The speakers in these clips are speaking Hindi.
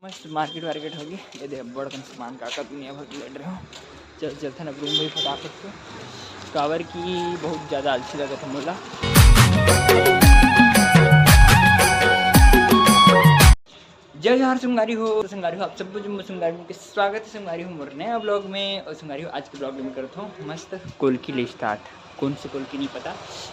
मस्त मार्केट वार्केट होगी। ये देख बड़ सामान का दुनिया भर की लड़ रहे हो। चलते ना रूम में फटाफट से। कावर की बहुत ज़्यादा अच्छी लगा था मोला। जय जहाँ संगारी हो आप सब जो संगारी के स्वागत है। संगारी हो मोर नया ब्लॉग में। और संगारी हो आज के ब्लॉग में करता हूँ मस्त कोल्की ले स्टार्ट। कौन से कोल्की नहीं पता।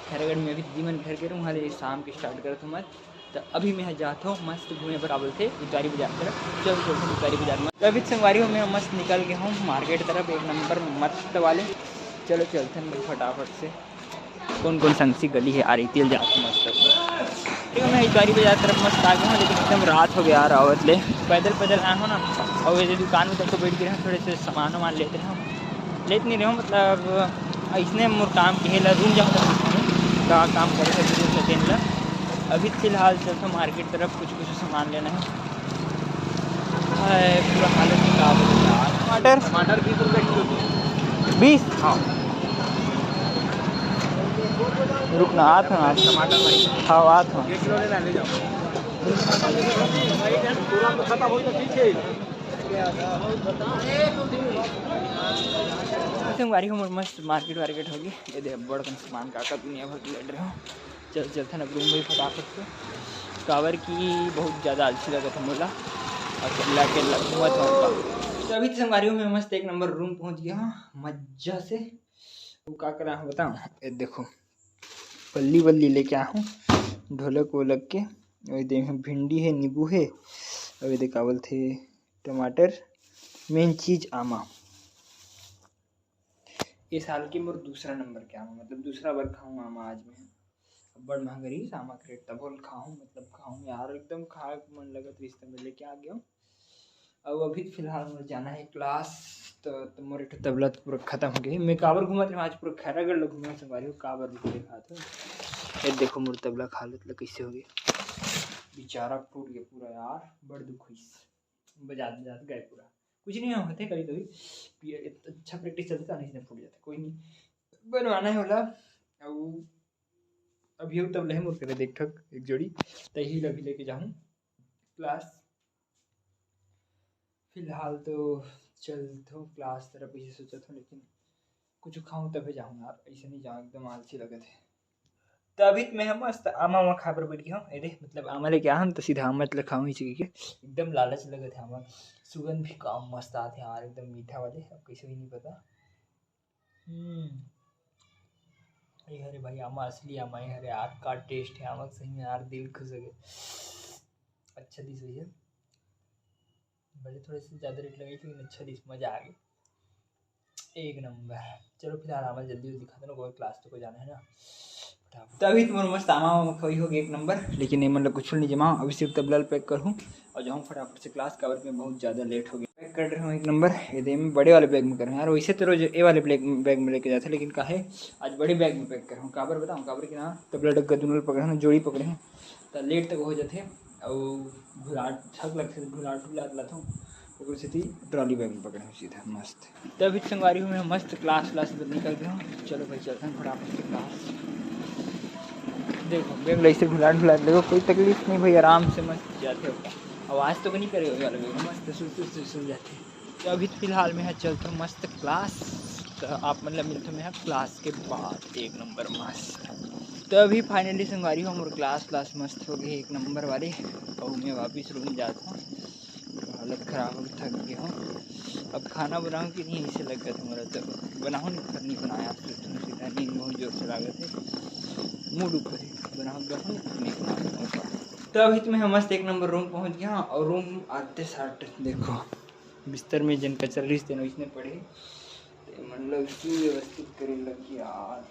खैरगढ़ में अभी दीदी घर के वहाँ ले शाम के स्टार्ट करता हूँ मस्त। तो अभी मैं जाता हूँ मस्त घूमने पर काबल थे उतारी बाजार तरफ। जब चलते हैं उतारी बाजार में। तो अभी संगवारी हो मैं मस्त निकल गया हूँ मार्केट तरफ एक नंबर मस्त वाले। चलो चलते हैं फटाफट से। कौन सी सी गली है आ रही थी जाते मस्त। ठीक है मैं इतारी बाजार तरफ मस्त आ गया हूँ लेकिन एकदम रात हो गया रावत ले। पैदल आया हूँ ना। और वैसे दुकान में तक तो बैठ गए हैं थोड़े से सामान वामान लेते रहे हूँ। लेते नहीं रहे हूँ मतलब इसने मोर काम के रूम जाऊँ का काम करे सेकेंड ला। अभी फ़िलहाल चलता हूँ मार्केट तरफ कुछ सामान लेना है। पूरा हालत खराब हो गया। टमाटर 20 रुपये किलो। 20? हाँ रुकना आत हूँ टमाटर भाई। हाँ आत हूँ 1 किलो लेना ले जाओ। संगवारी हो मस्त मार्केट वार्केट होगी। ये देख बड़ सामान का दुनिया भर की लड़ रहे हो। चलते ना रूम में फटाफट से। कावर की बहुत ज़्यादा अच्छी लगा था मोला। और चला के लगवा था। तो अभी संगवारी हो मैं मस्त एक नंबर रूम पहुंच गया हूँ मज्जा से। वो क्या कर रहा हूँ बताऊँ। ये देखो पल्ली वल्ली लेके आया हूँ ढोलक वोलक के। और देख भिंडी है नींबू है। और देख कावल थे टमाटर मेन चीज़ आमा। ये साल की मोर दूसरा नंबर के आमा मतलब दूसरा बार खाऊँ आमा आज मैं। बड़ महंगा रही आमा क्रेट तब बोल खाऊँ मतलब खाऊँ यार एकदम खा मन लगा तो इस तरह लेके आ गया हूँ। अब अभी फिलहाल मुझे जाना है क्लास। तो मोर एक तबला तो पूरा खत्म हो गई। मैं काबर घूमा था आज पूरा खैरागढ़ लोग घूमा संगवारी हो काबर देखा था। ये देखो मोर तबला खा लेते कैसे हो गई बेचारा टूट गया पूरा यार। बड़ दुख हुई बजाते गए पूरा। कुछ नहीं होते कभी कभी अच्छा प्रैक्टिस चलता नहीं इसने फूट जाता कोई नहीं बनवाना है बोला। अब अभी तब लहे मोर करे देख ठक एक जोड़ी तही अभी लेके जाऊँ क्लास। फिलहाल तो चलता हूँ क्लास तरफ ऐसे सोचा था लेकिन कुछ खाऊं तभी जाऊँ यार ऐसे नहीं जाऊँ एकदम आलसी लगे थे। तो अभी मैं मस्त आमा वामा खा पर बैठ गया हूँ। अरे मतलब आमा लेके आया तो सीधा आमा मतलब खाऊँ ही चाहिए एकदम लालच लगे थे आमा। सुगंध भी काम मस्त आते यार एकदम मीठा वाले। अब कैसे भी नहीं पता। अरे भाई आमा असली आमा है। अरे यार का टेस्ट है आमा सही में यार दिल खुश हो गया। अच्छा दिस भैया भले थोड़े से ज़्यादा रेट लगे लेकिन अच्छा दिस मज़ा आ गई एक नंबर। चलो फिलहाल आमा जल्दी दिखाते ना कोई क्लास तो को जाना है ना। तभी तुम्हारे मस्त आमा खोई होगी एक नंबर। लेकिन ये मतलब कुछ नहीं जमा अभी सिर्फ तबला पैक करूँ और जाऊँ फटाफट से क्लास कवर में बहुत ज़्यादा लेट हो गया। पैक कर रहा हूँ एक नंबर। ये मैं बड़े वाले बैग में कर रहा हूँ यार। वैसे तो रोज ए वाले बैग में लेके जाता लेकिन काहे आज बड़े बैग में पैक कर रहा हूँ। काबर बताऊँ काबर के ना तबला डग्गा दुनल पकड़े हैं जोड़ी पकड़े हैं तो लेट तक हो जाते और घुलाट छक लगते घुलाट लाता हूँ से थी ट्रॉली बैग में पकड़े हुए सीधा मस्त। तभी संगवारी हूँ मैं मस्त क्लास निकल गया हूँ। चलो भाई चलते हैं फटाफट से क्लास। देखो बैग ऐसे घुलाट देखो कोई तकलीफ नहीं भाई आराम से मस्त जाते हो। आवाज़ तो नहीं करे वाले बैग मस्त सुन जाते। तो अभी फिलहाल मैं चलता हूँ मस्त क्लास। तो आप मतलब मिलते मैं क्लास के बाद एक नंबर मस्त। तो अभी फाइनली संगवारी हूँ और क्लास मस्त हो गई एक नंबर वाली। और मैं वापस रूम जाता हूँ हालत ख़राब हो थक गया हूँ। अब खाना बनाऊँ कि नहीं ऐसे लग गया था मेरा तो बनाऊँ नहीं बनाया सीधा नींद बहुत जोर से लगा थे मूड ऊपर बनाऊँ नहीं बनाऊँ। तो अभी तो मैं मस्त एक नंबर रूम पहुँच गया और रूम आते साथ देखो बिस्तर में जिन कचर रही थे इसने पड़े मतलब सुव्यवस्थित करे लगी यार।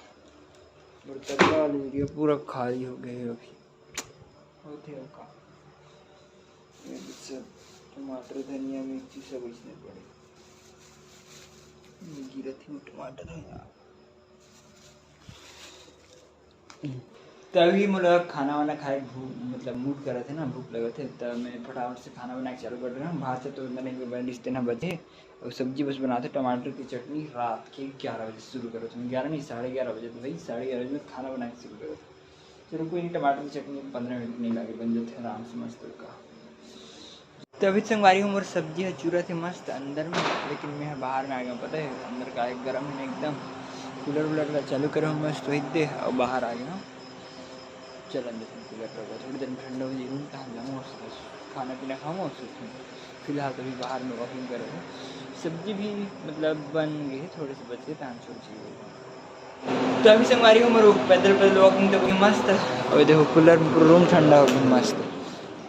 और तबला वीडियो पूरा खाली हो गए अभी होते हो का टमाटर धनिया मिर्ची सब इसमें पड़े गिरत ही टमाटर है यार। तभी मतलब खाना वाना खाए मतलब मूड कर रहे थे ना भूख लगे थे तब मैं फटाफट से खाना बना के चालू कर रहा हूँ। भात से तो नहीं बन इतना बजे और सब्जी बस बनाते टमाटर की चटनी रात के 11 बजे शुरू करो तुम 11 नहीं 11:30 बजे। तो भाई 11:30 बजे खाना बना के शुरू करो। चलो कोई नहीं टमाटर की चटनी 15 मिनट नहीं लगे बन जाते आराम से मस्त का। तो अभी संगवारी हूँ मोर सब्जी है चूरा थी मस्त अंदर में, लेकिन मैं बाहर में आ गया, पता है अंदर का एक गर्म है एकदम, कूलर वूलर का चालू करो मस्त वही दे और बाहर आ गया। चल अंदर से कूलर रखा थोड़ी देर में ठंडा हो जाए, रूम कहाँ जाऊँ खाना पीना खाऊँगा उसमें। फिलहाल तो अभी बाहर में वॉकिंग करो। सब्जी भी मतलब बन गई है, थोड़े से बचे तान छोड़ चाहिए। तो अभी संगवारी हूँ मेरे पैदल पैदल वॉकिंग तो मस्त है। और देखो कूलर में पूरा रूम ठंडा हो गया मस्त,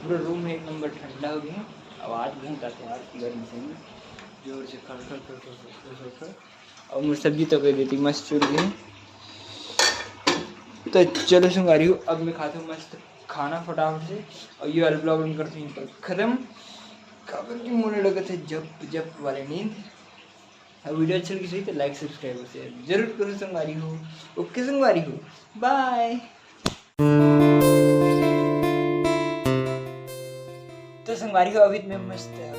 पूरा रूम एक नंबर ठंडा हो गया। आवाज़ बहुत आती है यार कूलर में से जोर से खड़ खड़ खड़ खड़ खड़। और मुझे सब्जी तो कर देती मस्त चुर गई। तो चलो संगवारी हूँ अब मैं खाता हूँ मस्त खाना फटाफट से, और ये वाला ब्लॉग हम करते हैं खत्म। खबर की मुझे लगा था जब जब वाले नींद। अब वीडियो अच्छी लगी तो लाइक सब्सक्राइब और शेयर जरूर करो संगवारी हूँ। ओके संगवारी हूँ, बाय। तो संगवारी हूँ अभी मैं मस्त है।